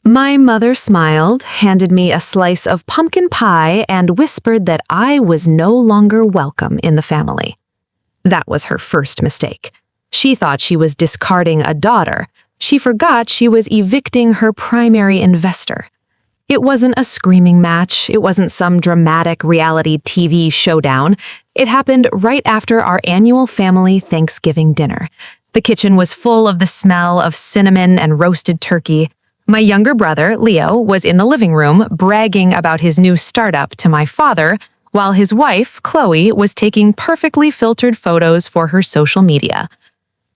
My mother smiled, handed me a slice of pumpkin pie, and whispered that I was no longer welcome in the family. That was her first mistake. She thought she was discarding a daughter. She forgot she was evicting her primary investor. It wasn't a screaming match. It wasn't some dramatic reality TV showdown. It happened right after our annual family Thanksgiving dinner. The kitchen was full of the smell of cinnamon and roasted turkey. My younger brother, Leo, was in the living room bragging about his new startup to my father, while his wife, Chloe, was taking perfectly filtered photos for her social media.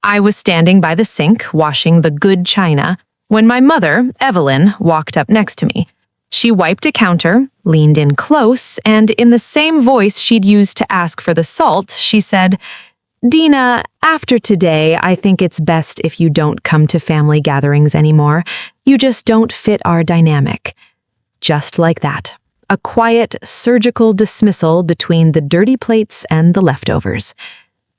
I was standing by the sink, washing the good china, when my mother, Evelyn, walked up next to me. She wiped a counter, leaned in close, and in the same voice she'd used to ask for the salt, she said, "Deena, after today, I think it's best if you don't come to family gatherings anymore. You just don't fit our dynamic." Just like that. A quiet, surgical dismissal between the dirty plates and the leftovers.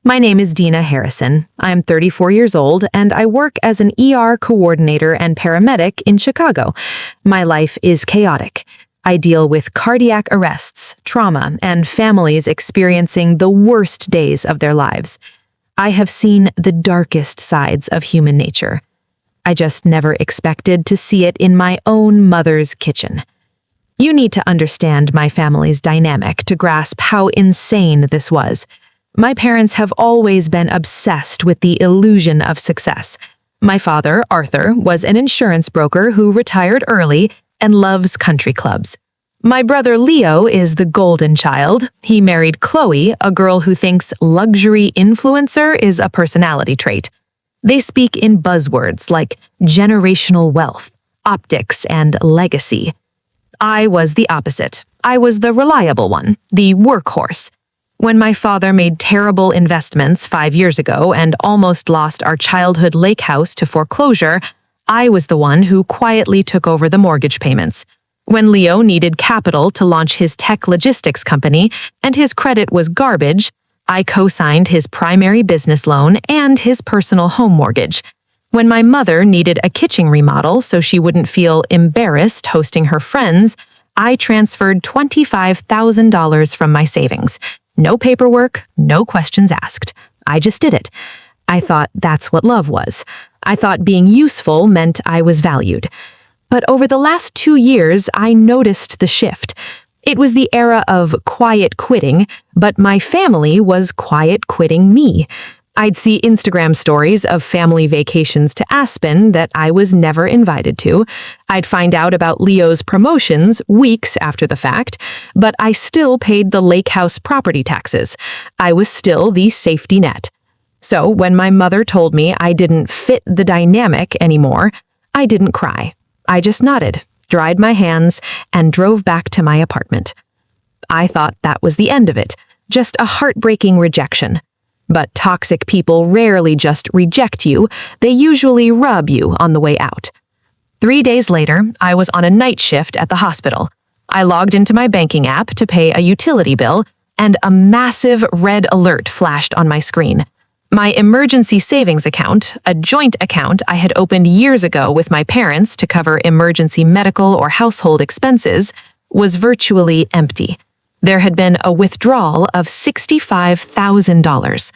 My name is Deena Harrison. I'm 34 years old, and I work as an ER coordinator and paramedic in Chicago. My life is chaotic. I deal with cardiac arrests, trauma, and families experiencing the worst days of their lives. I have seen the darkest sides of human nature. I just never expected to see it in my own mother's kitchen. You need to understand my family's dynamic to grasp how insane this was. My parents have always been obsessed with the illusion of success. My father, Arthur, was an insurance broker who retired early and loves country clubs. My brother Leo is the golden child. He married Chloe, a girl who thinks luxury influencer is a personality trait. They speak in buzzwords like generational wealth, optics, and legacy. I was the opposite. I was the reliable one, the workhorse. When my father made terrible investments 5 years ago and almost lost our childhood lake house to foreclosure, I was the one who quietly took over the mortgage payments. When Leo needed capital to launch his tech logistics company and his credit was garbage, I co-signed his primary business loan and his personal home mortgage. When my mother needed a kitchen remodel so she wouldn't feel embarrassed hosting her friends, I transferred $25,000 from my savings. No paperwork, no questions asked. I just did it. I thought that's what love was. I thought being useful meant I was valued. But over the last 2 years, I noticed the shift. It was the era of quiet quitting, but my family was quiet quitting me. I'd see Instagram stories of family vacations to Aspen that I was never invited to. I'd find out about Leo's promotions weeks after the fact, but I still paid the lake house property taxes. I was still the safety net. So when my mother told me I didn't fit the dynamic anymore, I didn't cry. I just nodded, dried my hands, and drove back to my apartment. I thought that was the end of it, just a heartbreaking rejection. But toxic people rarely just reject you, they usually rub you on the way out. 3 days later, I was on a night shift at the hospital. I logged into my banking app to pay a utility bill, and a massive red alert flashed on my screen. My emergency savings account, a joint account I had opened years ago with my parents to cover emergency medical or household expenses, was virtually empty. There had been a withdrawal of $65,000.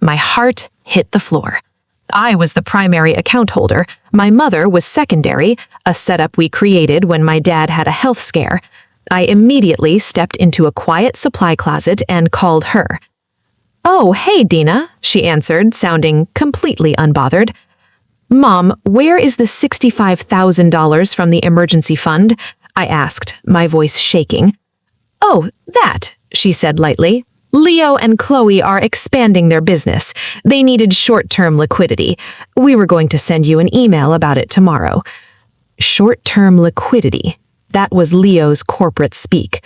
My heart hit the floor. I was the primary account holder. My mother was secondary, a setup we created when my dad had a health scare. I immediately stepped into a quiet supply closet and called her. "Oh, hey, Deena," she answered, sounding completely unbothered. "Mom, where is the $65,000 from the emergency fund?" I asked, my voice shaking. "Oh, that," she said lightly. "Leo and Chloe are expanding their business. They needed short-term liquidity. We were going to send you an email about it tomorrow." Short-term liquidity. That was Leo's corporate speak.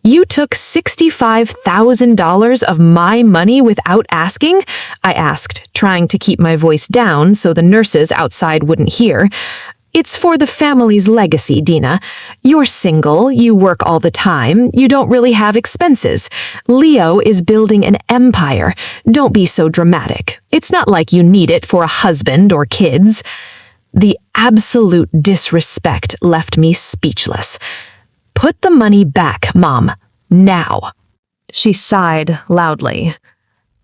"You took $65,000 of my money without asking?" I asked, trying to keep my voice down so the nurses outside wouldn't hear. "It's for the family's legacy, Deena. You're single, you work all the time, you don't really have expenses. Leo is building an empire. Don't be so dramatic. It's not like you need it for a husband or kids." The absolute disrespect left me speechless. "Put the money back, Mom. Now." She sighed loudly.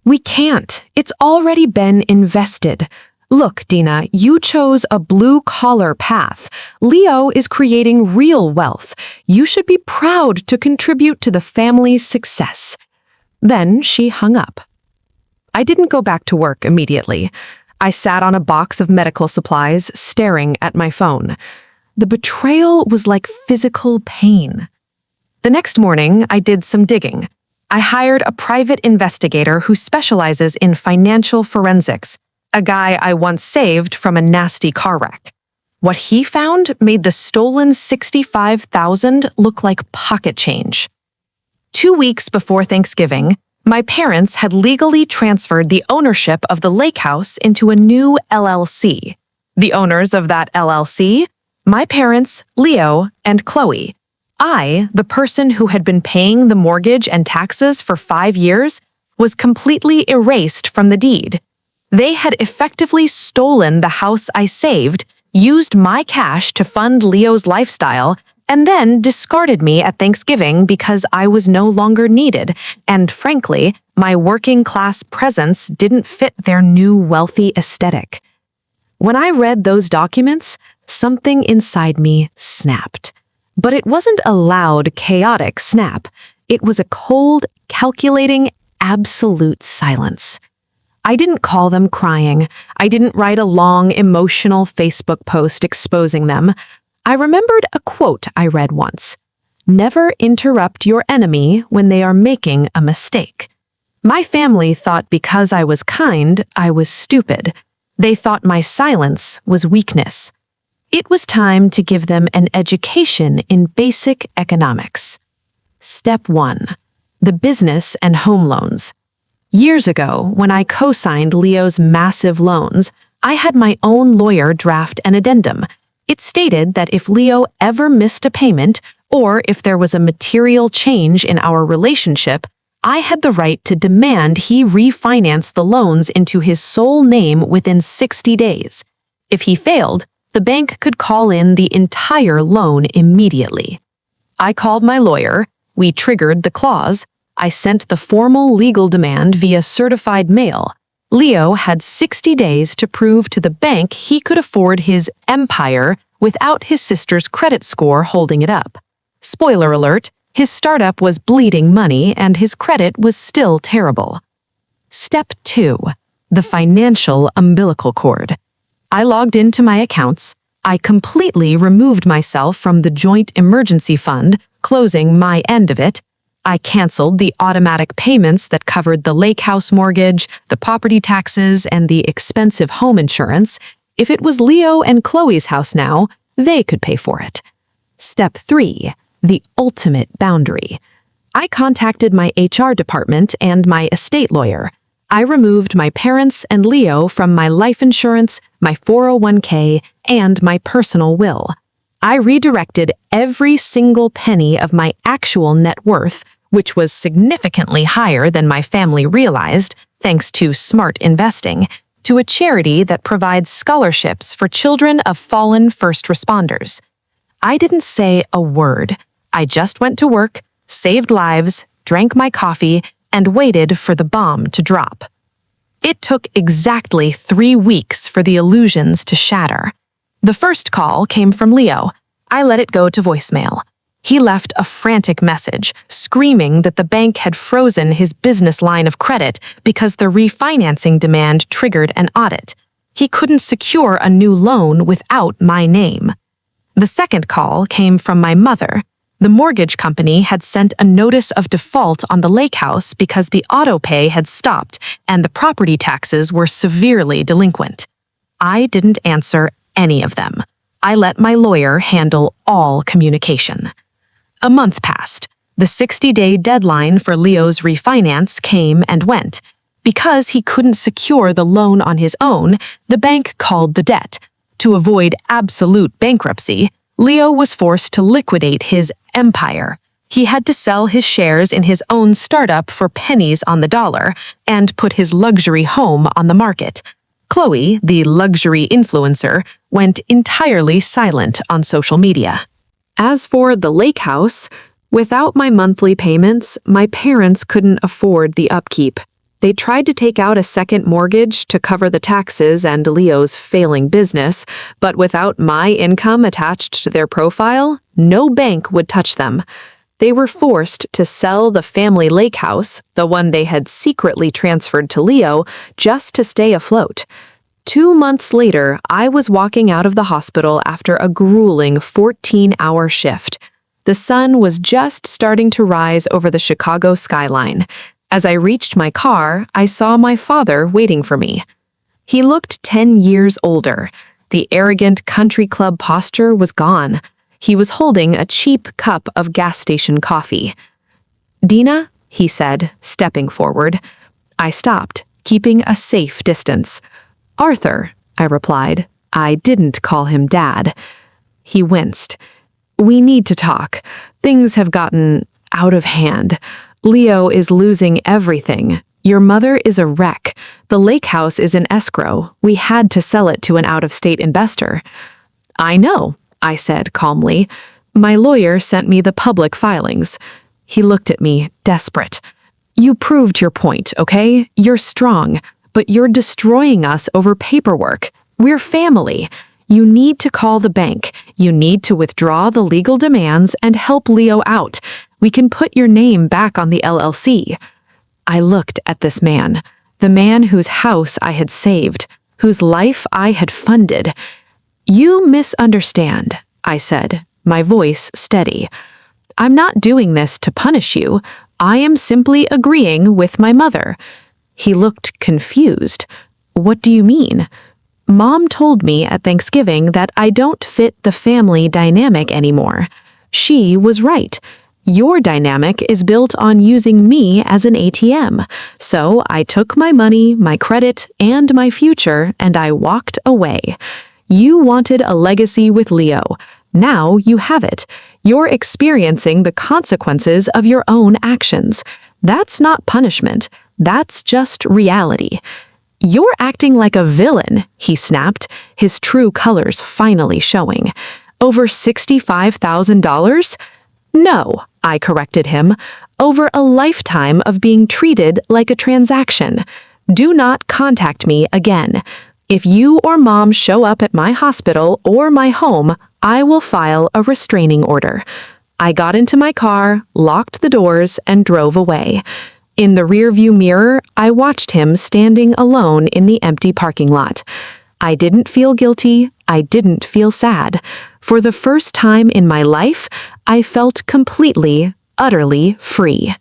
"We can't. It's already been invested. Look, Deena, you chose a blue-collar path. Leo is creating real wealth. You should be proud to contribute to the family's success." Then she hung up. I didn't go back to work immediately. I sat on a box of medical supplies, staring at my phone. The betrayal was like physical pain. The next morning, I did some digging. I hired a private investigator who specializes in financial forensics, a guy I once saved from a nasty car wreck. What he found made the stolen $65,000 look like pocket change. 2 weeks before Thanksgiving, my parents had legally transferred the ownership of the lake house into a new LLC. The owners of that LLC? My parents, Leo, and Chloe. I, the person who had been paying the mortgage and taxes for 5 years, was completely erased from the deed. They had effectively stolen the house I saved, used my cash to fund Leo's lifestyle, and then discarded me at Thanksgiving because I was no longer needed, and frankly, my working-class presence didn't fit their new wealthy aesthetic. When I read those documents, something inside me snapped. But it wasn't a loud, chaotic snap. It was a cold, calculating, absolute silence. I didn't call them crying. I didn't write a long, emotional Facebook post exposing them. I remembered a quote I read once. "Never interrupt your enemy when they are making a mistake." My family thought because I was kind, I was stupid. They thought my silence was weakness. It was time to give them an education in basic economics. Step 1. The business and home loans. Years ago, when I co-signed Leo's massive loans, I had my own lawyer draft an addendum. It stated that if Leo ever missed a payment, or if there was a material change in our relationship, I had the right to demand he refinance the loans into his sole name within 60 days. If he failed, the bank could call in the entire loan immediately. I called my lawyer, we triggered the clause, I sent the formal legal demand via certified mail. Leo had 60 days to prove to the bank he could afford his empire without his sister's credit score holding it up. Spoiler alert, his startup was bleeding money and his credit was still terrible. Step 2. The financial umbilical cord. I logged into my accounts. I completely removed myself from the joint emergency fund, closing my end of it. I canceled the automatic payments that covered the lake house mortgage, the property taxes, and the expensive home insurance. If it was Leo and Chloe's house now, they could pay for it. Step 3. The ultimate boundary. I contacted my HR department and my estate lawyer. I removed my parents and Leo from my life insurance, my 401k, and my personal will. I redirected every single penny of my actual net worth, which was significantly higher than my family realized, thanks to smart investing, to a charity that provides scholarships for children of fallen first responders. I didn't say a word. I just went to work, saved lives, drank my coffee, and waited for the bomb to drop. It took exactly 3 weeks for the illusions to shatter. The first call came from Leo. I let it go to voicemail. He left a frantic message, screaming that the bank had frozen his business line of credit because the refinancing demand triggered an audit. He couldn't secure a new loan without my name. The second call came from my mother. The mortgage company had sent a notice of default on the lake house because the auto pay had stopped and the property taxes were severely delinquent. I didn't answer any of them. I let my lawyer handle all communication. A month passed. The 60-day deadline for Leo's refinance came and went. Because he couldn't secure the loan on his own, the bank called the debt. To avoid absolute bankruptcy, Leo was forced to liquidate his empire. He had to sell his shares in his own startup for pennies on the dollar and put his luxury home on the market. Chloe, the luxury influencer, went entirely silent on social media. As for the lake house, without my monthly payments, my parents couldn't afford the upkeep. They tried to take out a second mortgage to cover the taxes and Leo's failing business, but without my income attached to their profile, no bank would touch them. They were forced to sell the family lake house, the one they had secretly transferred to Leo, just to stay afloat. 2 months later, I was walking out of the hospital after a grueling 14-hour shift. The sun was just starting to rise over the Chicago skyline. As I reached my car, I saw my father waiting for me. He looked 10 years older. The arrogant country club posture was gone. He was holding a cheap cup of gas station coffee. "Deena," he said, stepping forward. I stopped, keeping a safe distance. "Arthur," I replied. I didn't call him Dad. He winced. "We need to talk. Things have gotten out of hand. Leo is losing everything. Your mother is a wreck. The lake house is in escrow. We had to sell it to an out-of-state investor." "I know," I said calmly. "My lawyer sent me the public filings." He looked at me, desperate. "You proved your point, okay? You're strong, but you're destroying us over paperwork. We're family. You need to call the bank. You need to withdraw the legal demands and help Leo out. We can put your name back on the LLC." I looked at this man, the man whose house I had saved, whose life I had funded. "You misunderstand," I said, my voice steady. "I'm not doing this to punish you. I am simply agreeing with my mother." He looked confused. "What do you mean?" "Mom told me at Thanksgiving that I don't fit the family dynamic anymore. She was right. Your dynamic is built on using me as an ATM. So I took my money, my credit, and my future, and I walked away. You wanted a legacy with Leo. Now you have it. You're experiencing the consequences of your own actions. That's not punishment. That's just reality." "You're acting like a villain," he snapped, his true colors finally showing. "Over $65,000? "No," I corrected him. "Over a lifetime of being treated like a transaction. Do not contact me again. If you or Mom show up at my hospital or my home, I will file a restraining order." I got into my car, locked the doors, and drove away. In the rearview mirror, I watched him standing alone in the empty parking lot. I didn't feel guilty. I didn't feel sad. For the first time in my life, I felt completely, utterly free.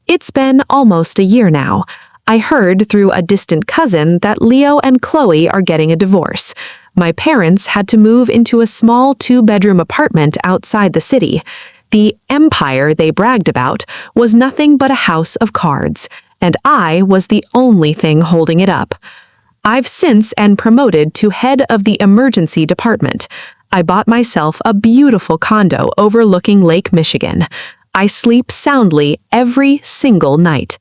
It's been almost a year now. I heard through a distant cousin that Leo and Chloe are getting a divorce. My parents had to move into a small 2-bedroom apartment outside the city. The empire they bragged about was nothing but a house of cards, and I was the only thing holding it up. I've since been promoted to head of the emergency department. I bought myself a beautiful condo overlooking Lake Michigan. I sleep soundly every single night.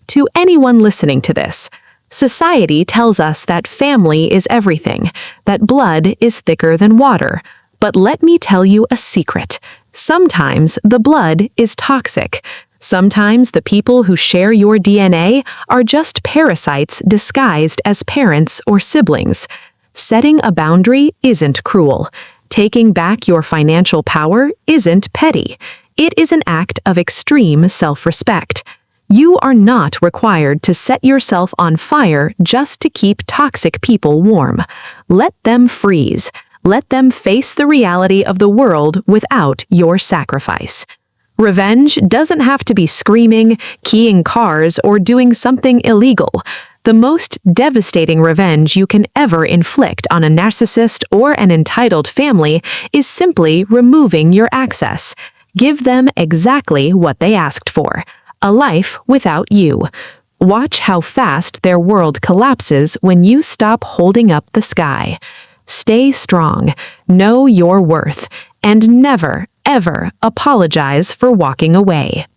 To anyone listening to this, society tells us that family is everything, that blood is thicker than water. But let me tell you a secret. Sometimes the blood is toxic. Sometimes the people who share your DNA are just parasites disguised as parents or siblings. Setting a boundary isn't cruel. Taking back your financial power isn't petty. It is an act of extreme self-respect. You are not required to set yourself on fire just to keep toxic people warm. Let them freeze. Let them face the reality of the world without your sacrifice. Revenge doesn't have to be screaming, keying cars, or doing something illegal. The most devastating revenge you can ever inflict on a narcissist or an entitled family is simply removing your access. Give them exactly what they asked for: a life without you. Watch how fast their world collapses when you stop holding up the sky. Stay strong, know your worth, and never, ever apologize for walking away.